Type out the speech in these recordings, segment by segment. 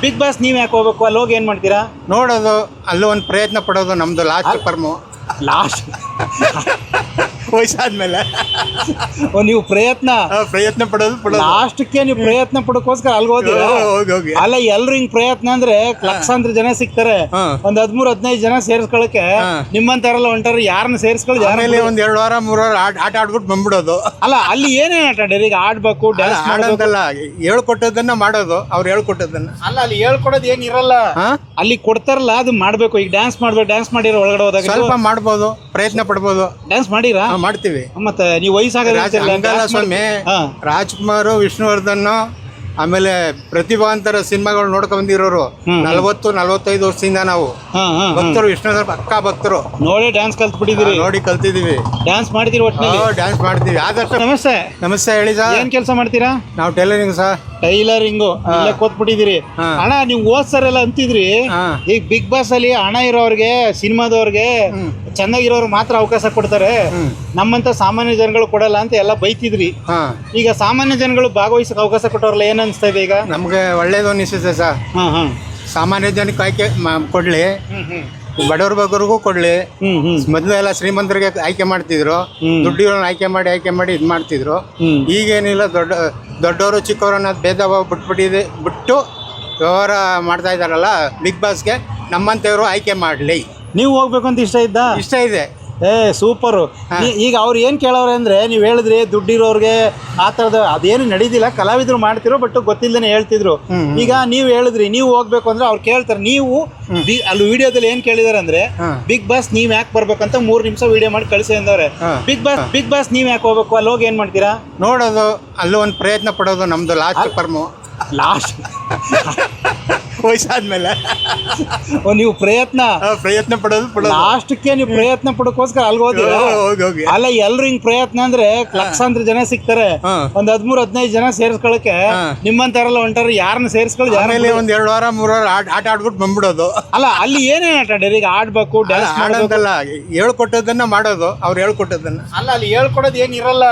Big boss ನೀವ್ ಯಾಕೆ ಹೋಗ್ಬೇಕು? ಅಲ್ಲಿ ಹೋಗಿ ಏನ್ ಮಾಡ್ತೀರಾ? ನೋಡೋದು, ಅಲ್ಲೂ ಒಂದು ಪ್ರಯತ್ನ ಪಡೋದು. ನಮ್ದು ಲಾಸ್ಟ್ ಪರ್ಮು ಲಾಸ್ಟ್ ವಯಸ್ಸಾದ್ಮೇಲೆ ನೀವು ಪ್ರಯತ್ನ ಪಡೋದು ಲಾಸ್ಟ್ಗೆ ನೀವು ಪ್ರಯತ್ನ ಪಡೋಕೋಸ್ಕರ ಅಲ್ಲಿ ಹೋದಿರಾ? ಹೋಗಿ ಅಲ್ಲ, ಎಲ್ರು ಹಿಂಗ್ ಪ್ರಯತ್ನ ಅಂದ್ರೆ ಲಕ್ಷಾಂತರ ಜನ ಸಿಗ್ತಾರೆ. ಒಂದ್ 13-15 ಜನ ಸೇರಿಸ್ಕೊಳಕ್ಕೆ ನಿಮ್ಮಂತಾರಲ್ಲ ಹೊಂಟಾರ. ಯಾರನ್ನ ಸೇರಿಸ್ಕೊಳ್ಳಿ, ಆಮೇಲೆ ಒಂದ್ 2 ವಾರ 3 ವಾರ ಆಟ ಆಡ್ಬಿಟ್ಟು ಬಂದ್ಬಿಡೋದು. ಅಲ್ಲ, ಅಲ್ಲಿ ಏನೇನ್ ಆಟ ಆಡ್ಯಾರ? ಈಗ ಆಡ್ಬೇಕು, ಡ್ಯಾನ್ಸ್ ಮಾಡೋದಲ್ಲ, ಹೇಳ್ಕೊಟ್ಟದನ್ನ ಮಾಡೋದು. ಅವ್ರು ಹೇಳ್ಕೊಟ್ಟದನ್ನ ಅಲ್ಲ, ಅಲ್ಲಿ ಹೇಳ್ಕೊಡೋದು ಏನಿರಲ್ಲ. ಅಲ್ಲಿ ಕೊಡ್ತಾರಲ್ಲ, ಅದು ಮಾಡ್ಬೇಕು. ಈಗ ಡ್ಯಾನ್ಸ್ ಮಾಡ್ಬೇಕು, ಡ್ಯಾನ್ಸ್ ಮಾಡಿರೋ ಒಳಗಡೆ ಹೋದಾಗ ಸ್ವಲ್ಪ ಮಾಡ್ಬೋದು, ಪ್ರಯತ್ನ ಪಡ್ಬೋದು. ಡ್ಯಾನ್ಸ್ ಮಾಡಿರಾ? ಮಾಡ್ತೀವಿ. ಮತ್ತೆ ನೀವು ವಯಸ್ಸಾಗ ಸ್ವಾಮಿ ರಾಜ್ಕುಮಾರ್, ವಿಷ್ಣುವರ್ಧನ್, ಆಮೇಲೆ ಪ್ರತಿಭಾ ಅಂತರ ಸಿನಿಮಾಗಳು ನೋಡ್ಕೊಂಡ್ ಬಂದಿರೋರು 40-45 ವರ್ಷದಿಂದ ನಾವು ಭಕ್ತರು. ವಿಷ್ಣುವರ್ಧನ್ ಪಕ್ಕ ಭಕ್ತರು. ನೋಡಿ ಡ್ಯಾನ್ಸ್ ಕಲ್ತ್ಬಿಟ್ಟಿದ್ದೀರಿ? ನೋಡಿ ಕಲ್ತಿದೀವಿ. ಡ್ಯಾನ್ಸ್ ಮಾಡ್ತೀರಿ? ಒಟ್ಟಿನಲ್ಲಿ ಡ್ಯಾನ್ಸ್ ಮಾಡ್ತೀವಿ. ಆದಷ್ಟು. ನಮಸ್ತೆ. ನಮಸ್ತೆ, ಹೇಳಿ ಸರ್. ಏನ್ ಕೆಲಸ ಮಾಡ್ತೀರಾ? ನಾವು ಟೈಲರಿಂಗ್ ಸರ್. ಟೈಲರಿಂಗು ಇಲ್ಲೇ ಕೂತ್ಬಿಟ್ಟಿದ್ದೀರಿ. ಅಣ್ಣ, ನೀವು ಓದ್ಸರೆಲ್ಲ ಅಂತಿದ್ರಿ ಈಗ ಬಿಗ್ ಬಾಸ್ ಅಲ್ಲಿ ಹಣ ಇರೋರ್ಗೆ, ಸಿನಿಮಾದವ್ರಿಗೆ, ಚೆನ್ನಾಗಿರೋರು ಮಾತ್ರ ಅವಕಾಶ ಕೊಡ್ತಾರೆ, ನಮ್ಮಂತ ಸಾಮಾನ್ಯ ಜನಗಳು ಕೊಡಲ್ಲ ಅಂತ ಎಲ್ಲ ಬೈತಿದ್ರಿ. ಈಗ ಸಾಮಾನ್ಯ ಜನಗಳು ಭಾಗವಹಿಸಕ್ಕೆ ಅವಕಾಶ ಕೊಟ್ಟವ್ರಲ್ಲ, ಏನ್ ಅನ್ಸ್ತಾ ಇದೆ ಈಗ? ನಮ್ಗೆ ಒಳ್ಳೇದು ಅನಿಸುತ್ತೆ ಸರ್. ಸಾಮಾನ್ಯ ಜನಕ್ಕೆ ಆಯ್ಕೆ ಕೊಡ್ಲಿ, ಬಡವ್ರ ಬಗ್ಗರಿಗೂ ಕೊಡ್ಲಿ. ಮೊದಲು ಎಲ್ಲ ಶ್ರೀಮಂತರಿಗೆ ಆಯ್ಕೆ ಮಾಡ್ತಿದ್ರು, ದುಡ್ಡಿಗಳನ್ನ ಆಯ್ಕೆ ಮಾಡಿ ಇದ್ ಮಾಡ್ತಿದ್ರು. ಈಗೇನಿಲ್ಲ, ದೊಡ್ಡವರು ಚಿಕ್ಕವರು ಅನ್ನೋದು ಭೇದ ಭಾವ ಬಿಟ್ಟು ವ್ಯವಹಾರ ಮಾಡ್ತಾ ಇದಾರಲ್ಲ. ಬಿಗ್ ಬಾಸ್ಗೆ ನಮ್ಮಂತವ್ರು ಆಯ್ಕೆ ಮಾಡ್ಲಿ. ನೀವು ಹೋಗ್ಬೇಕು ಅಂತ ಇಷ್ಟ ಇದೆ? ಸೂಪರು. ಈಗ ಅವ್ರು ಏನು ಕೇಳೋರೆ ಅಂದರೆ, ನೀವು ಹೇಳಿದ್ರಿ ದುಡ್ಡಿರೋರಿಗೆ ಆ ಥರದ ಅದೇನು ನಡೀದಿಲ್ಲ, ಕಲಾವಿದರು ಮಾಡ್ತಿರೋ ಬಟ್ ಗೊತ್ತಿಲ್ಲದೇ ಹೇಳ್ತಿದ್ರು. ಈಗ ನೀವು ಹೇಳಿದ್ರಿ ನೀವು ಹೋಗ್ಬೇಕು ಅಂದ್ರೆ ಅವ್ರು ಕೇಳ್ತಾರೆ. ನೀವು ಅಲ್ಲಿ ವಿಡಿಯೋದಲ್ಲಿ ಏನು ಕೇಳಿದಾರೆ ಅಂದ್ರೆ, ಬಿಗ್ ಬಾಸ್ ನೀವ್ ಯಾಕೆ ಬರ್ಬೇಕಂತ 3 ನಿಮಿಷ ವಿಡಿಯೋ ಮಾಡಿ ಕಳಿಸಿ ಅಂದವ್ರೆ. ಬಿಗ್ ಬಾಸ್ ನೀವ್ ಯಾಕೆ ಹೋಗ್ಬೇಕು? ಅಲ್ಲಿ ಹೋಗಿ ಏನ್ ಮಾಡ್ತೀರಾ? ನೋಡೋದು, ಅಲ್ಲೂ ಒಂದು ಪ್ರಯತ್ನ ಪಡೋದು. ನಮ್ದು ಲಾಸ್ಟ್ ಪರ್ಮು ಲಾಸ್ಟ್ ವಯಸ್ಸಾದ್ಮೇಲೆ ನೀವು ಪ್ರಯತ್ನ ಪಡೋದು ಲಾಸ್ಟ್ಗೆ ನೀವು ಪ್ರಯತ್ನ ಪಡೋಕೋಸ್ಕರ ಅಲ್ಲಿ ಹೋಗಿ. ಅಲ್ಲ, ಎಲ್ರು ಹಿಂಗ್ ಪ್ರಯತ್ನ ಅಂದ್ರೆ ಲಕ್ಷಾಂತರ ಜನ ಸಿಗ್ತಾರೆ. ಒಂದ್ 13-15 ಜನ ಸೇರಿಸ್ಕೊಳಕ್ಕೆ ನಿಮ್ಮಂತಾರಲ್ಲ ಹೊಂಟಾರ. ಯಾರನ್ನ ಸೇರಿಸ್ಕೊಳ್ಳಿ, ಆಮೇಲೆ ಒಂದ್ 2 ವಾರ 3 ವಾರ ಆಟ ಆಡ್ಬಿಟ್ಟು ಬಂದ್ಬಿಡೋದು. ಅಲ್ಲ, ಅಲ್ಲಿ ಏನೇನ್ ಆಟ ಆಡ್ಯಾರ? ಈಗ ಆಡ್ಬೇಕು, ಡ್ಯಾನ್ಸ್ ಮಾಡೋದಲ್ಲ, ಹೇಳ್ಕೊಟ್ಟದನ್ನ ಮಾಡೋದು. ಅವ್ರು ಹೇಳ್ಕೊಟ್ಟದನ್ನ. ಅಲ್ಲ, ಅಲ್ಲಿ ಹೇಳ್ಕೊಡೋದು ಏನಿರಲ್ಲ.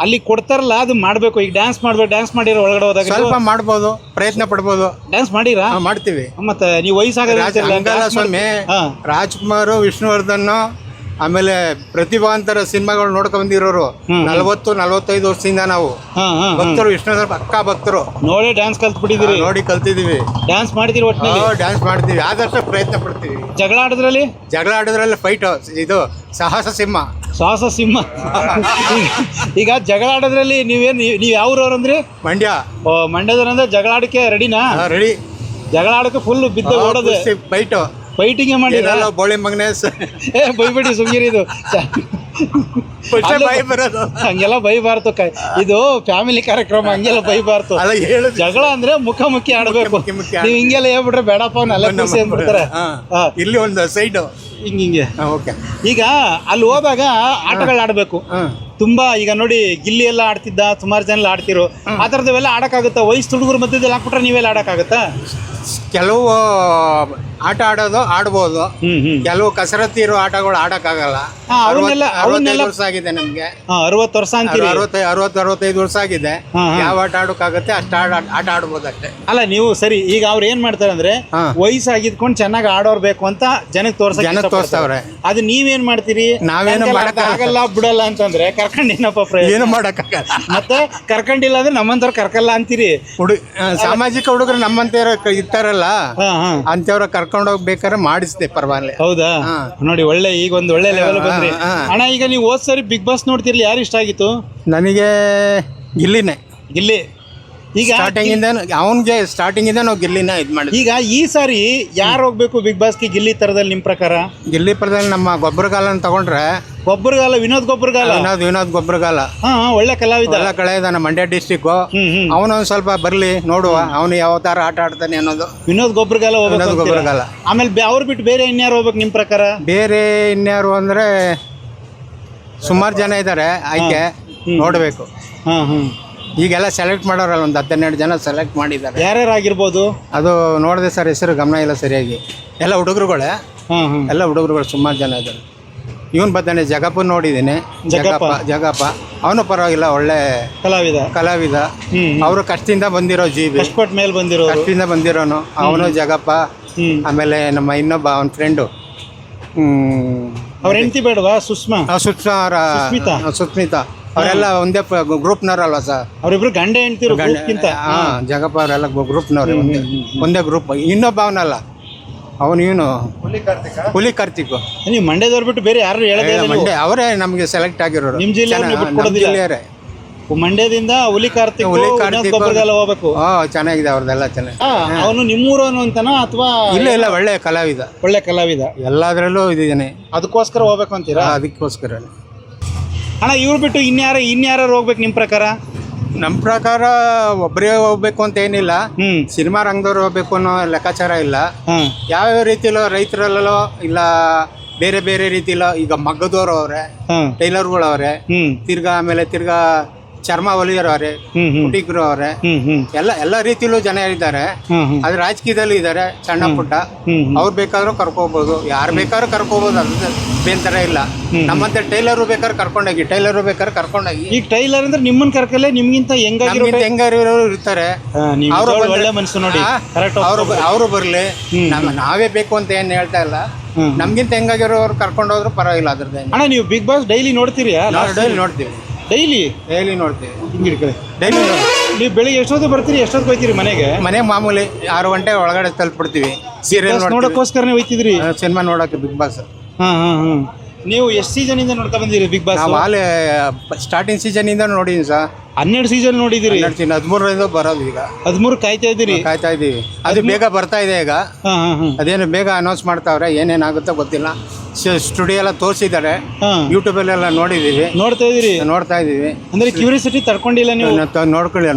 ಅಲ್ಲಿ ಕೊಡ್ತಾರಲ್ಲ, ಅದು ಮಾಡ್ಬೇಕು. ಈಗ ಡ್ಯಾನ್ಸ್ ಮಾಡ್ಬೇಕು, ಡ್ಯಾನ್ಸ್ ಮಾಡಿರೋ ಒಳಗಡೆ ಹೋದಾಗ ಸ್ವಲ್ಪ ಮಾಡ್ಬೋದು, ಪ್ರಯತ್ನ ಪಡ್ಬೋದು. ಡ್ಯಾನ್ಸ್ ಮಾಡಿರಾ? ಮಾಡ್ತೀವಿ. ಮತ್ತೆ ನೀವು ವಯಸ್ಸಾಗ ಸ್ವಾಮಿ ರಾಜ್ಕುಮಾರ್, ವಿಷ್ಣುವರ್ಧನ್, ಆಮೇಲೆ ಪ್ರತಿಭಾ ಅಂತರ ಸಿನಿಮಾಗಳು ನೋಡ್ಕೊಂಡ್ ಬಂದಿರೋರು 40-45 ವರ್ಷದಿಂದ ನಾವು ಭಕ್ತರು. ವಿಷ್ಣುವರ್ಧನ್ ಪಕ್ಕ ಭಕ್ತರು. ನೋಡಿ ಡ್ಯಾನ್ಸ್ ಕಲ್ತ್ಬಿಟ್ಟಿದ್ದೀರಿ? ನೋಡಿ ಕಲ್ತಿದೀವಿ. ಡ್ಯಾನ್ಸ್ ಮಾಡ್ತೀರಿ? ಒಟ್ಟಿನಲ್ಲಿ ಡ್ಯಾನ್ಸ್ ಮಾಡ್ತೀವಿ. ಆದಷ್ಟು ಪ್ರಯತ್ನ ಪಡ್ತೀವಿ. ಜಗಳ ಆಡೋದ್ರಲ್ಲಿ ಫೈಟ್ ಇದು ಸಾಹಸ ಸಿಂಹ. ಈಗ ಜಗಳ ಆಡೋದ್ರಲ್ಲಿ ನೀವ್ ಯಾವ್ರವ್ರು ಅಂದ್ರಿ? ಮಂಡ್ಯ. ಮಂಡ್ಯದವ್ರಂದ್ರೆ ಜಗಳ ಆಡಕ್ಕೆ ರೆಡಿನಾ? ರೆಡಿ. ಜಗಳ ಆಡಕ್ಕೆ ಫುಲ್ ಬಿದ್ದ ಓಡೋದು, ಫೈಟಿಂಗ್ ಮಾಡಿ ಬೋಳಿ ಮಗನೇ ಬೈಬಿಡಿ, ಸುಮ್ಗಿರಿದು. ಹಂಗೆಲ್ಲ ಬೈಬಾರ್ದು. ಇದು ಫ್ಯಾಮಿಲಿ ಕಾರ್ಯಕ್ರಮ, ಹಂಗೆಲ್ಲ ಬೈಬಾರ್ದು. ಜಗಳ ಅಂದ್ರೆ ಮುಖಾಮುಖಿ ಆಡ್ಬೇಕು. ನೀವ್ ಹಿಂಗೆಲ್ಲ ಹೇಳ್ಬಿಟ್ರೆ ಬೇಡಪ್ಪ ಅಂದ್ಬಿಡ್ತಾರೆ. ಇಲ್ಲಿ ಒಂದು ಸೈಡ್ ಹಿಂಗೆ. ಈಗ ಅಲ್ಲಿ ಹೋದಾಗ ಆಟಗಳು ಆಡ್ಬೇಕು ತುಂಬಾ. ಈಗ ನೋಡಿ, ಗಿಲ್ಲಿ ಎಲ್ಲ ಆಡ್ತಿದ್ದ, ಸುಮಾರು ಜನ ಎಲ್ಲ ಆಡ್ತಿರೋ. ಆ ಥರದವೆಲ್ಲ ಆಡಕ್ಕಾಗುತ್ತಾ? ವಯಸ್ಸು ಹುಡುಗರು ಮಧ್ಯದಲ್ಲಿ ಹಾಕ್ಬಿಟ್ರೆ ನೀವೆಲ್ಲ ಆಡಕ್ಕಾಗತ್ತಾ? ಕೆಲವು ಆಟ ಆಡ್ಬೋದು. ಕೆಲವು ಕಸರತ್ತಿ ಇರೋ ಆಟಗಳು ಆಡಕ್ಕಾಗಲ್ಲ. 60 ವರ್ಷ ಆಗಿದೆ ನಮ್ಗೆ. 60 ವರ್ಷ ಅಂತೀರಿ? 60-65 ವರ್ಷ ಆಗಿದೆ. ಯಾವ ಆಟ ಆಡೋಕ್ಕಾಗತ್ತೆ ಅಷ್ಟ ಆಟ ಆಡ್ಬೋದು ಅಷ್ಟೇ. ಅಲ್ಲ, ನೀವು ಸರಿ. ಈಗ ಅವ್ರು ಏನ್ ಮಾಡ್ತಾರೆ ಅಂದ್ರೆ, ವಯಸ್ಸಾಗಿದ್ಕೊಂಡು ಚೆನ್ನಾಗಿ ಆಡೋರ್ ಬೇಕು ಅಂತ ಜನಕ್ಕೆ ತೋರಿಸ್ತವ್ರೆ. ಅದು ನೀವೇನ್ ಮಾಡ್ತೀರಿ? ನಾವೇನು ಆಗಲ್ಲ ಬಿಡಲ್ಲ ಅಂತಂದ್ರೆ ಕರ್ಕೊಂಡೇನಪ್ಪ ಏನು ಮಾಡಕ್ಕಾಗಲ್ಲ. ಮತ್ತೆ ಕರ್ಕೊಂಡಿಲ್ಲ ಅಂದ್ರೆ ನಮ್ಮಂತವ್ರು ಕರ್ಕಲ್ಲ ಅಂತೀರಿ? ಸಾಮಾಜಿಕ ಹುಡುಗರು ನಮ್ಮಂತವ್ರ ಇರ್ತಾರಲ್ಲ, ಅಂತವ್ರ ಕರ್ಕೊಂಡು ಹೋಗ್ಬೇಕಾದ್ರೆ ಮಾಡಿಸ್ದೆ, ಪರವಾಗಿಲ್ಲ. ಹೌದಾ? ನೋಡಿ, ಈಗ ಒಂದು ಒಳ್ಳೆ ಲೆವೆಲ್ ಬಂದ್ರಿ ಅಣ್ಣ. ಈಗ ನೀವು ಹೋದ್ ಸರಿ ಬಿಗ್ ಬಾಸ್ ನೋಡ್ತಿರ್ಲಿ, ಯಾರು ಇಷ್ಟ ಆಗಿತ್ತು? ನನಗೆ ಗಿಲ್ಲಿ. ಈಗ ಸ್ಟಾರ್ಟಿಂಗ್ ಇಂದ ನಾವು ಗಿಲ್ಲಿನ ಇದ್ ಮಾಡಿದ್ವಿ. ಈಗ ಈ ಸಾರಿ ಯಾರು ಹೋಗ್ಬೇಕು ಬಿಗ್ ಬಾಸ್ಗೆ ಗಿಲ್ಲಿ ತರದಲ್ಲಿ ನಿಮ್ ಪ್ರಕಾರ? ಗಿಲ್ಲಿ ಪರದಲ್ಲಿ ನಮ್ಮ ಗೊಬ್ಬರಗಾಲನ ತಗೊಂಡ್ರೆ, ವಿನೋದ್ ಗೊಬ್ಬರಗಾಲ ಒಳ್ಳೆ ಕಲಾವಿದ. ನಮ್ಮ ಮಂಡ್ಯ ಡಿಸ್ಟಿಕ್. ಅವನೊಂದ್ ಸ್ವಲ್ಪ ಬರ್ಲಿ, ನೋಡುವ ಅವನು ಯಾವ ತರ ಆಟ ಆಡ್ತಾನೆ ಅನ್ನೋದು. ವಿನೋದ್ ಗೊಬ್ಬರಗಾಲ. ಆಮೇಲೆ ಅವ್ರು ಬಿಟ್ಟು ಬೇರೆ ಇನ್ಯಾರು ಹೋಗ್ಬೇಕು ನಿಮ್ ಪ್ರಕಾರ? ಬೇರೆ ಇನ್ಯಾರು ಅಂದ್ರೆ ಸುಮಾರು ಜನ ಇದ್ದಾರೆ, ಆಯ್ಕೆ ನೋಡ್ಬೇಕು. ಈಗೆಲ್ಲ ಸೆಲೆಕ್ಟ್ ಮಾಡೋರಲ್ಲ, ಒಂದು 12 ಜನ ಸೆಲೆಕ್ಟ್ ಮಾಡಿದ್ದಾರೆ. ಯಾರ್ಯಾರು ಆಗಿರ್ಬೋದು? ಅದು ನೋಡಿದೆ ಸರ್, ಹೆಸರು ಗಮನ ಇಲ್ಲ ಸರಿಯಾಗಿ. ಎಲ್ಲ ಹುಡುಗರುಗಳೇ, ಸುಮಾರು ಜನ ಇದ್ದಾರೆ. ಇವನ್ ಬರ್ತಾನೆ ಜಗಪ್ಪ ನೋಡಿದ್ದೀನಿ. ಜಗಪ್ಪ. ಜಗಪ್ಪ ಅವನು ಪರವಾಗಿಲ್ಲ, ಒಳ್ಳೆ ಕಲಾವಿದ. ಅವರು ಕಷ್ಟದಿಂದ ಬಂದಿರೋ ಜೀವಿ, ಕಷ್ಟಪಟ್ಟ ಮೇಲೆ ಬಂದಿರೋರು, ಕಷ್ಟದಿಂದ ಬಂದಿರೋನು ಅವನು ಜಗಪ್ಪ. ಆಮೇಲೆ ನಮ್ಮ ಇನ್ನೊಬ್ಬ ಅವನ ಫ್ರೆಂಡು ಅವ್ರ ಹೆಂಡತಿ ಬೇಡವಾ? ಸುಷ್ಮಾ ಸುಸ್ಮಿತಾ ಅವರೆಲ್ಲ ಒಂದೇ ಗ್ರೂಪ್ನವ್ರಲ್ವಾ ಸರ್? ಅವರಿಬ್ರು ಗಂಡ ಹೆಂಡ್ತಿರು ಗ್ರೂಪ್ಗಿಂತ. ಜಗಪ್ಪ ಅವರೆಲ್ಲ ಗ್ರೂಪ್ನವ್ರೆ, ಒಂದೇ ಗ್ರೂಪ್. ಇನ್ನೊಬ್ಬ ಅವನಲ್ಲ, ಅವನು ಇವನು ಹುಲಿ ಕಾರ್ತಿಕ್. ನೀವು ಮಂಡ್ಯದವ್ರು ಬಿಟ್ಟು ಬೇರೆ ಯಾರು ಹೇಳೋದೇ ಇಲ್ಲ. ಮಂಡ್ಯ ಅವರೇ ನಮಗೆ ಸೆಲೆಕ್ಟ್ ಆಗಿರೋರು. ನಿಮ್ಮ ಜಿಲ್ಲೆಯವರೇ ಮಂಡ್ಯದಿಂದ ಹುಲಿ ಕಾರ್ತಿಕ್ ಗೊಬ್ಬರದೆಲ್ಲ ಹೋಗ್ಬೇಕು. ಚೆನ್ನಾಗಿದೆ ಅವ್ರದ್ದೆಲ್ಲ ಚೆನ್ನಾಗಿ. ಅವನು ನಿಮ್ಮೂರವನು ಅಂತನಾ ಅಥವಾ? ಇಲ್ಲ ಒಳ್ಳೆ ಕಲಾವಿದ, ಎಲ್ಲಾದ್ರಲ್ಲೂ ಇದೇನೆ. ಅದಕ್ಕೋಸ್ಕರ ಹೋಗ್ಬೇಕು ಅಂತೀರಾ? ಅದಕ್ಕೋಸ್ಕರ. ಅಣ್ಣ ಇವ್ರು ಬಿಟ್ಟು ಇನ್ಯಾರು ಹೋಗ್ಬೇಕು ನಿಮ್ಮ ಪ್ರಕಾರ? ನಮ್ಮ ಪ್ರಕಾರ ಒಬ್ಬರೇ ಹೋಗ್ಬೇಕು ಅಂತ ಏನಿಲ್ಲ, ಸಿನಿಮಾ ರಂಗದವ್ರು ಹೋಗ್ಬೇಕು ಅನ್ನೋ ಲೆಕ್ಕಾಚಾರ ಇಲ್ಲ. ಯಾವ್ಯಾವ ರೀತಿಲೋ ರೈತರಲ್ಲೋ ಇಲ್ಲ ಬೇರೆ ಬೇರೆ ರೀತಿಲೋ, ಈಗ ಮಗ್ಗದವ್ರು ಅವ್ರೆ, ಟೈಲರ್ಗಳು ಅವ್ರೆ, ತಿರ್ಗಾ ಚರ್ಮ ಹೊಲಿಯರು ಅವ್ರೆ, ಕುಟಿಕರು ಅವ್ರೆ, ಎಲ್ಲ ರೀತಿಲೂ ಜನ ಇದ್ದಾರೆ. ಅದು ರಾಜಕೀಯದಲ್ಲೂ ಇದ್ದಾರೆ, ಸಣ್ಣ ಪುಟ್ಟ. ಅವ್ರು ಬೇಕಾದ್ರೂ ಕರ್ಕೋಬಹುದು, ಯಾರು ಬೇಕಾದ್ರೂ ಕರ್ಕೋಬಹುದು, ಅದು ಬೇಂತರ ಇಲ್ಲ. ನಮ್ಮಂತೆ ಟೈಲರು ಬೇಕಾದ್ರೆ ಕರ್ಕೊಂಡೋಗಿ. ಈಗ ಟೈಲರ್ ಅಂದ್ರೆ ನಿಮ್ಮನ್ನ ಕರ್ಕಲ್ಲೇ ನಿಮ್ಗಿಂತ ಹೆಂಗಾರಿರೋರು ಇರ್ತಾರೆ. ಅವರು ಒಳ್ಳೆ ಮನಸ್ಸು ನೋಡಿ, ಅವರು ಬರ್ಲಿ, ನಾವೇ ಬೇಕು ಅಂತ ಏನ್ ಹೇಳ್ತಾ ಇಲ್ಲ. ನಮ್ಗಿಂತ ಹೆಂಗಾಗಿರೋರು ಕರ್ಕೊಂಡೋದ್ರು ಪರವಾಗಿಲ್ಲ. ಅದ್ರದ್ದು ಅಣ್ಣ ನೀವು ಬಿಗ್ ಬಾಸ್ ಡೈಲಿ ನೋಡ್ತೀರಿ? ಡೈಲಿ ನೋಡ್ತೀವಿ. ಡೈಲಿ ನೋಡ್ತೀವಿ. ಡೈಲಿ ನೀವು ಬೆಳಿಗ್ಗೆ ಎಷ್ಟೊತ್ತು ಬರ್ತೀರಿ, ಎಷ್ಟೊತ್ತು ಹೋಗ್ತೀರಿ ಮನೆಗೆ? ಮಾಮೂಲಿ 6 ಗಂಟೆ ಒಳಗಡೆ ತಲುಪಿಡ್ತೀವಿ. ಸೀರಿಯಲ್ ನೋಡೋಕ್ಕೋಸ್ಕರನೇ ಹೋಗ್ತಿದ್ರಿ? ಸಿನಿಮಾ ನೋಡಕ್ಕೆ ಬಿಗ್ ಬಾಸ್. ನೀವು ಎಷ್ಟು ಸೀಸನ್ ಇಂದ ನೋಡ್ತಾ ಬಂದಿರಿ ಬಿಗ್ ಬಾಸ್? ನಾವೇ ಸ್ಟಾರ್ಟಿಂಗ್ ಸೀಸನ್ ಇಂದ ನೋಡಿದೀನಿ ಸರ್. 12 ಸೀಸನ್ ನೋಡಿದಿರಿ? 13ರಿಂದ ಬರೋದು. ಈಗ 13 ಕಾಯ್ತಾ ಇದ್ದೀವಿ. ಅದು ಬೇಗ ಬರ್ತಾ ಇದೆ ಈಗ. ಅದೇನು ಬೇಗ ಅನೌನ್ಸ್ ಮಾಡ್ತಾವ್ರೆ, ಏನೇನಾಗುತ್ತೋ ಗೊತ್ತಿಲ್ಲ. ಸ್ಟುಡಿಯೋ ಎಲ್ಲ ತೋರಿಸಿದ್ದಾರೆ, ಯೂಟ್ಯೂಬಲ್ಲೆಲ್ಲ ನೋಡ್ತಾ ಇದೀವಿ. ಅಂದ್ರೆ ಕ್ಯೂರಿಯಾಸಿಟಿ ತಡ್ಕೊಂಡಿಲ್ಲ ನೀವು?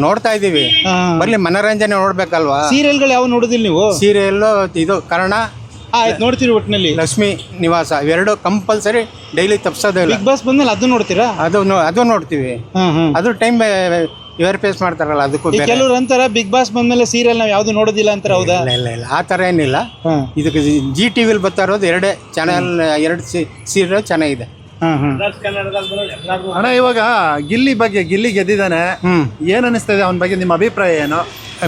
ನೋಡ್ತಾ ಇದೀವಿ. ಬರ್ಲಿ, ಮನೋರಂಜನೆ ನೋಡ್ಬೇಕಲ್ವಾ. ಸೀರಿಯಲ್ಗಳು ಯಾವ ನೋಡುದಿಲ್ಲ ನೀವು? ಸೀರಿಯಲ್ ಇದು ಕರ್ಣ ನೋಡ್ತೀರಿ? ಒಟ್ಟಿನಲ್ಲಿ ಲಕ್ಷ್ಮೀ ನಿವಾಸ ಇವೆರಡು ಕಂಪಲ್ಸರಿ ಡೈಲಿ ತಪ್ಸೋದೇ ಇಲ್ಲ. ಬಿಗ್ ಬಾಸ್ ಬಂದ್ಮೇಲೆ ಅದು ನೋಡ್ತೀರಾ? ಅದು ನೋಡ್ತೀವಿ. ಅದು ಟೈಮ್ ಇವರು ಫೇಸ್ ಮಾಡ್ತಾರಲ್ಲ, ಅದಕ್ಕೂ ಕೆಲವ್ರು ಅಂತಾರ ಬಿಗ್ ಬಾಸ್ ಬಂದ್ಮೇಲೆ ಸೀರಿಯಲ್ ನಾವು ಯಾವ್ದು ನೋಡೋದಿಲ್ಲ ಅಂತಾರೆ. ಹೌದಾ? ಇಲ್ಲ ಆ ಥರ ಏನಿಲ್ಲ. ಇದಕ್ಕೆ ಜಿ ಟಿವಿಲಿ ಬರ್ತಾ ಇರೋದು 2 ಚಾನೆಲ್, 2 ಸೀರಿಯಲ್ ಚೆನ್ನಾಗಿದೆ. ಅಣ್ಣ ಇವಾಗ ಗಿಲ್ಲಿ ಗೆದ್ದಿದ್ದಾನೆ, ಏನ್ ಅನಿಸ್ತಾ ಇದೆ ಅವನ ಬಗ್ಗೆ? ನಿಮ್ಮ ಅಭಿಪ್ರಾಯ ಏನು?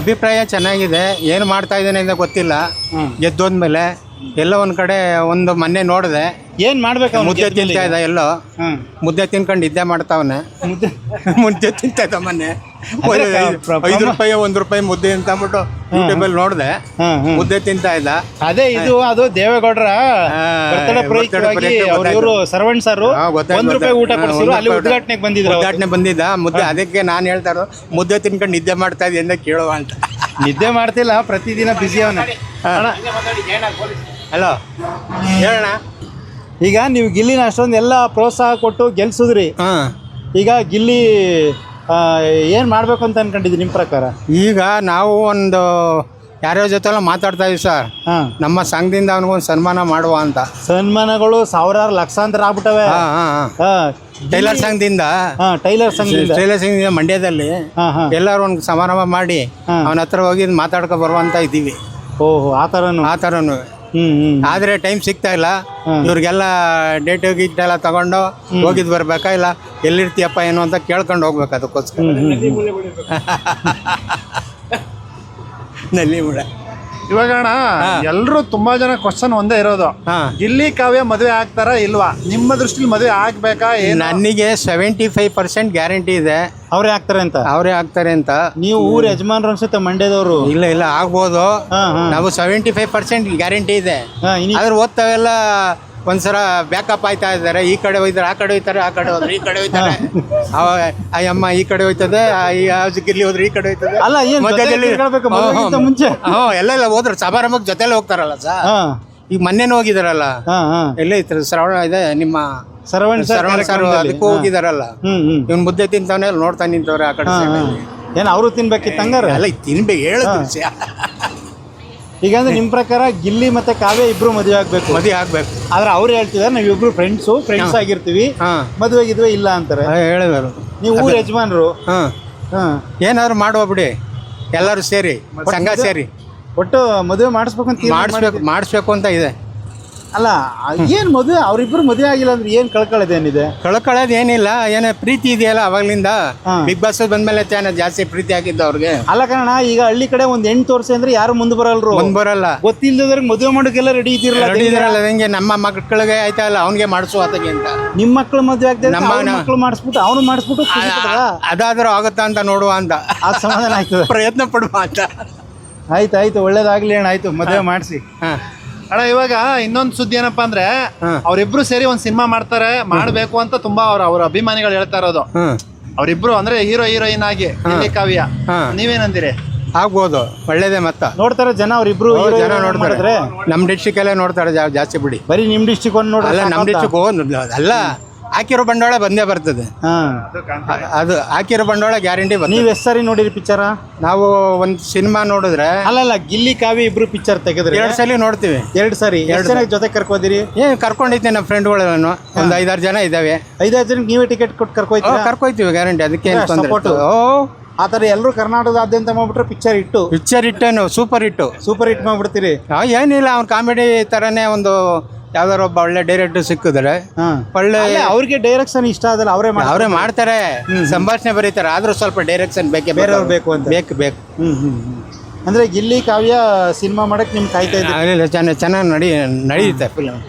ಅಭಿಪ್ರಾಯ ಚೆನ್ನಾಗಿದೆ. ಏನು ಮಾಡ್ತಾ ಇದ್ದಾನೆ ಅಂತ ಗೊತ್ತಿಲ್ಲ. ಗೆದ್ದೋದ್ಮೇಲೆ ಎಲ್ಲೋ ಒಂದ್ ಕಡೆ ಮೊನ್ನೆ ನೋಡಿದೆ, ಏನ್ ಮಾಡ್ಬೇಕು, ಮುದ್ದೆ ತಿಂತಾ ಇದ್ದ, ಎಲ್ಲೋ ಮುದ್ದೆ ತಿನ್ಕೊಂಡು ನಿದ್ದೆ ಮಾಡ್ತಾವನೆ. ಮುದ್ದೆ ತಿಂತಾ ಇದ್ದ ಮೊನ್ನೆ. 5 ರೂಪಾಯಿ 1 ರೂಪಾಯಿ ಮುದ್ದೆ ಅಂತ ಅಂದ್ಬಿಟ್ಟು ಯೂಟ್ಯೂಬಲ್ಲಿ ನೋಡಿದೆ, ಮುದ್ದೆ ತಿಂತಾ ಇದ್ದ. ಅದೇ ಅದು ದೇವೇಗೌಡರ ಇವರು ಸರ್ವೆಂಟ್ ಸರ್ 1 ರೂಪಾಯಿ ಊಟ ಕೊಡ್ಸಿದ್ರು, ಅಲ್ಲಿ ಉದ್ಘಾಟನೆಗೆ ಬಂದಿದ್ದ ಮುದ್ದೆ. ಅದಕ್ಕೆ ನಾನು ಹೇಳ್ತಾ ಇರೋದು, ಮುದ್ದೆ ತಿನ್ಕೊಂಡು ನಿದ್ದೆ ಮಾಡ್ತಾ ಇದ್ದೆ ಅಂತ ಕೇಳುವ ಅಂತ. ನಿದ್ದೆ ಮಾಡ್ತಿಲ್ಲ, ಪ್ರತಿದಿನ ಬಿಸಿ ಅವನ. ಹಲೋ ಹೇಳೋಣ. ಈಗ ನೀವು ಗಿಲ್ಲಿನ ಅಷ್ಟೊಂದು ಎಲ್ಲ ಪ್ರೋತ್ಸಾಹ ಕೊಟ್ಟು ಗೆಲ್ಸಿದ್ರಿ. ಈಗ ಗಿಲ್ಲಿ ಏನು ಮಾಡಬೇಕು ಅಂತ ಅನ್ಕೊಂಡಿದ್ರಿ ನಿಮ್ಮ ಪ್ರಕಾರ? ಈಗ ನಾವು ಒಂದು ಯಾರ್ಯಾರ ಜೊತೆಲ್ಲ ಮಾತಾಡ್ತಾ ಇದೀವಿ ಸರ್. ನಮ್ಮ ಸಂಘದಿಂದ ಅವನಿಗೊಂದು ಸನ್ಮಾನ ಮಾಡುವ ಅಂತ. ಸನ್ಮಾನಗಳು ಸಾವಿರಾರು ಲಕ್ಷಾಂತರ ಆಗ್ಬಿಟ್ಟವೆ. ಟೈಲರ್ ಸಂಘದಿಂದ ಮಂಡ್ಯದಲ್ಲಿ ಎಲ್ಲರೂ ಒಂದು ಸಮಾರಂಭ ಮಾಡಿ ಅವನ ಹತ್ರ ಹೋಗಿ ಮಾತಾಡ್ಕೊ ಬರುವಂತ ಇದ್ದೀವಿ. ಓಹೋ, ಆ ಥರನು. ಆದ್ರೆ ಟೈಮ್ ಸಿಗ್ತಾ ಇಲ್ಲ. ಇವ್ರಿಗೆಲ್ಲ ಡೇಟ್ ಗೀಟ್ ಎಲ್ಲ ತಗೊಂಡು ಹೋಗಿದ್ ಬರ್ಬೇಕಾ, ಇಲ್ಲ ಎಲ್ಲಿರ್ತೀಯಪ್ಪ ಏನು ಅಂತ ಕೇಳ್ಕೊಂಡು ಹೋಗ್ಬೇಕು. ಅದಕ್ಕೋಸ್ಕರ ಇವಾಗ ಅಣ್ಣ ಎಲ್ರು ತುಂಬಾ ಜನ ಕ್ವಶನ್ ಒಂದೇ ಇರೋದು, ಗಿಲ್ಲಿ ಕಾವ್ಯ ಮದುವೆ ಆಗ್ತಾರ ಇಲ್ವಾ? ನಿಮ್ಮ ದೃಷ್ಟಿಲಿ ಮದುವೆ ಆಗ್ಬೇಕಾ? ನನಗೆ 75% ಗ್ಯಾರಂಟಿ ಇದೆ ಅವರೇ ಆಗ್ತಾರೆ ಅಂತ. ನೀವು ಊರ್ ಯಜಮಾನ್ರು ಅನ್ಸುತ್ತೆ ಮಂಡ್ಯದವರು? ಇಲ್ಲ ಆಗ್ಬೋದು. ನಾವು 75% ಗ್ಯಾರಂಟಿ ಇದೆ. ಆದ್ರೆ ಓದ್ತಾವೆಲ್ಲ ಒಂದ್ಸಲ ಬ್ಯಾಕಪ್ ಆಯ್ತಾ ಇದ್ದಾರೆ. ಈ ಕಡೆ ಹೋಯ್ತಾರೆ, ಆ ಕಡೆ ಹೋಯ್ತಾರೆ, ಆ ಕಡೆ ಹೋದ್ರೆ ಈ ಕಡೆ ಹೋಯ್ತಾರೆ. ಅಮ್ಮ ಈ ಕಡೆ ಹೋಯ್ತದೆ, ಗಿಲ್ಲಿ ಹೋದ್ರೆ ಈ ಕಡೆ ಹೋಯ್ತದೆ. ಮುಂಚೆ ಎಲ್ಲ ಹೋದ್ರು ಸಮಾರಂಭಕ್ಕೆ ಜೊತೆಲೆ ಹೋಗ್ತಾರಲ್ಲ ಸರ್. ಈಗ ಮೊನ್ನೆನೂ ಹೋಗಿದಾರಲ್ಲ, ಎಲ್ಲೇ ಇತ್ತು ಶ್ರವಣ ಇದೆ ನಿಮ್ಮ ಶ್ರವಣ ಸರ್, ಅದಕ್ಕೂ ಹೋಗಿದಾರಲ್ಲ. ಇವ್ನು ಮುದ್ದೆ ತಿಂತವನೇ ನೋಡ್ತಾ ನಿಂತವ್ರೆ ಆ ಕಡೆ. ಏನ್ ಅವರು ತಿನ್ಬೇಕಿತ್ತು ಹಂಗಾರ? ಎಲ್ಲ ತಿನ್ಬೇಕು ಹೇಳಿದ್ರು. ಈಗ ಅಂದ್ರೆ ನಿಮ್ ಪ್ರಕಾರ ಗಿಲ್ಲಿ ಮತ್ತೆ ಕಾವ್ಯ ಇಬ್ರು ಮದುವೆ ಆಗ್ಬೇಕು? ಆದ್ರೆ ಅವ್ರು ಹೇಳ್ತಿದಾರೆ ನಾವಿಬ್ರು ಫ್ರೆಂಡ್ಸ್ ಆಗಿರ್ತೀವಿ, ಮದುವೆ ಇಲ್ಲ ಅಂತಾರೆ. ಹೇಳಿದಾರು. ನೀವು ಊರ್ ಯಜಮಾನ್ರು ಏನಾದ್ರು ಮಾಡುವ ಬಿಡಿ, ಎಲ್ಲರೂ ಸೇರಿ ಸಂಘ ಸೇರಿ ಒಟ್ಟು ಮದುವೆ ಮಾಡಿಸ್ಬೇಕು ಅಂತ ಮಾಡಿಸ್ಬೇಕು ಅಂತ ಇದೆ. ಅಲ್ಲ ಏನ್ ಮದುವೆ ಅವ್ರಿಬ್ರು ಮದುವೆ ಆಗಿಲ್ಲ ಅಂದ್ರೆ ಏನ್ ಕಳ್ಕೊಳ್ಳೋದೇನಿದೆ? ಕಳ್ಕೊಳ್ಳೋದು ಏನಿಲ್ಲ, ಏನೋ ಪ್ರೀತಿ ಇದೆಯಲ್ಲ ಅವಾಗ್ಲಿಂದ. ಹಾ. ಬಿಗ್ ಬಾಸ್ ಬಂದ್ಮೇಲೆ ತಾನೇ ಜಾಸ್ತಿ ಪ್ರೀತಿ ಆಗಿದ್ದು ಅವ್ರಿಗೆ. ಅಲ್ಲ ಕಣ, ಈಗ ಹಳ್ಳಿ ಕಡೆ ಒಂದ್ ಹೆಣ್ಣು ತೋರ್ಸಿ ಅಂದ್ರೆ ಯಾರು ಮುಂದೆ ಬರಲ್ರು. ಬಂದ್ ಬರಲ್ಲ, ಗೊತ್ತಿಲ್ಲದವ್ರಿಗೆ ಮದುವೆ ಮಾಡೋಕೆಲ್ಲ ರೆಡಿ ಇದ್ದಿರಲ್ಲ. ರೆಡಿ ಇದ್ರಲ್ಲ. ಹೆಂಗೆ ನಮ್ಮ ಮಕ್ಕಳಿಗೆ ಆಯ್ತಲ್ಲ ಅವನಿಗೆ ಮಾಡಿಸುವ ಆತಗೆ ಅಂತ. ನಿಮ್ ಮಕ್ಳು ಮದುವೆ ಆಗ್ತದೆ, ನಮ್ಮ ಮಕ್ಳು ಮಾಡಿಸ್ಬಿಟ್ಟು ಅವನು ಮಾಡಿಸ್ಬಿಟ್ಟು ಅದಾದ್ರೂ ಆಗುತ್ತಾ ಅಂತ ನೋಡುವ ಅಂತ, ಆ ಸಮಾಧಾನ ಆಯ್ತದೆ. ಪ್ರಯತ್ನ ಪಡುವ ಅಂತ. ಆಯ್ತು ಒಳ್ಳೇದಾಗ್ಲಿ ಅಣ್ಣ. ಆಯ್ತು, ಮದುವೆ ಮಾಡಿಸಿ. ಹಾ. ಅಣ್ಣ ಇವಾಗ ಇನ್ನೊಂದು ಸುದ್ದಿ ಏನಪ್ಪಾ ಅಂದ್ರೆ ಅವರಿಬ್ರು ಸೇರಿ ಒಂದ್ ಸಿನಿಮಾ ಮಾಡ್ತಾರೆ, ಮಾಡ್ಬೇಕು ಅಂತ ತುಂಬಾ ಅವ್ರ ಅಭಿಮಾನಿಗಳು ಹೇಳ್ತಾ ಇರೋದು. ಅವರಿಬ್ರು ಅಂದ್ರೆ ಹೀರೋ ಹೀರೋಯಿನ್ ಆಗಿ ಗಿಲ್ಲಿ ಕಾವ್ಯ. ನೀವೇನಂತೀರಿ? ಆಗ್ಬೋದು, ಒಳ್ಳೇದೇ. ಮತ್ತ ನೋಡ್ತಾರೆ ಜನ ಅವ್ರಿಬ್ರು ಜನ ನೋಡ್ತಾರೆ. ನಮ್ ಡಿಸ್ಟಿಕ್ ಅಲ್ಲೇ ನೋಡ್ತಾರೆ ಜಾಸ್ತಿ ಬಿಡಿ. ಬರೀ ನಿಮ್ ಡಿಸ್ಟಿಕ್ ಒಂದು ನೋಡ್ರಿ. ಅಲ್ಲ, ನಮ್ ಡಿಸ್ಟಿಕ್ ಅಲ್ಲ, ಹಾಕಿರೋ ಬಂಡವಾಳ ಬಂದೇ ಬರ್ತದೆ. ಅದು ಹಾಕಿರೋ ಬಂಡವಾಳ ಗ್ಯಾರಂಟಿ ಬರ್ತದೆ. ನೀವ್ ಎಷ್ಟ್ ಸಾರಿ ನೋಡಿರಿ ಪಿಕ್ಚರ? ನಾವು ಒಂದ್ ಸಿನಿಮಾ ನೋಡಿದ್ರೆ ಅಲ್ಲಲ್ಲ, ಗಿಲ್ಲಿ ಕಾವ್ಯ ಇಬ್ರು ಪಿಕ್ಚರ್ ತೆಗೆದ್ರೆ 2 ಸಲ ನೋಡ್ತೀವಿ. 2 ಸಾರಿ. ಎಷ್ಟು ಜನ ಜೊತೆ ಕರ್ಕೋದಿರಿ? ಕರ್ಕೊಂಡಿದ್ದೆ ನಮ್ಮ ಫ್ರೆಂಡ್ಗಳನ್ನು ಒಂದ್ 5-6 ಜನ ಇದಾವೆ. 5-6 ಜನಕ್ಕೆ ನೀವೇ ಟಿಕೆಟ್ ಕೊಟ್ಟು ಕರ್ಕೊಯ್ತೀವಿ ಗ್ಯಾರಂಟಿ. ಅದಕ್ಕೆ ಸಪೋರ್ಟ್. ಆ ತರ ಎಲ್ಲರೂ ಕರ್ನಾಟಕದಾದ್ಯಂತ ಮಾಡ್ಬಿಟ್ರೆ ಪಿಕ್ಚರ್ ಇಟ್ಟೇನು ಸೂಪರ್ ಹಿಟ್ ಮಾಡ್ಬಿಡ್ತೀರಿ. ಏನಿಲ್ಲ, ಅವ್ನ ಕಾಮಿಡಿ ತರನೇ ಒಂದು ಯಾವ್ದಾರ ಒಬ್ಬ ಒಳ್ಳೆ ಡೈರೆಕ್ಟರ್ ಸಿಕ್ಕಿದ್ರೆ ಒಳ್ಳೆ. ಅವ್ರಿಗೆ ಡೈರೆಕ್ಷನ್ ಇಷ್ಟ ಆದ್ರೆ ಅವರೇ ಮಾಡ್ತಾರೆ, ಸಂಭಾಷಣೆ ಬರೀತಾರೆ. ಆದ್ರೂ ಸ್ವಲ್ಪ ಡೈರೆಕ್ಷನ್ ಬೇರೆಯವ್ರು ಬೇಕು ಅಂತ ಬೇಕು. ಅಂದ್ರೆ ಗಿಲ್ಲಿ ಕಾವ್ಯ ಸಿನಿಮಾ ಮಾಡಕ್ ನಿಮ್ಗೆ ಕಾಯ್ತಾ ಇದ್ದೀವಿ. ಚೆನ್ನಾಗಿ ನಡೆಯುತ್ತೆ ಫಿಲ್ಮ್.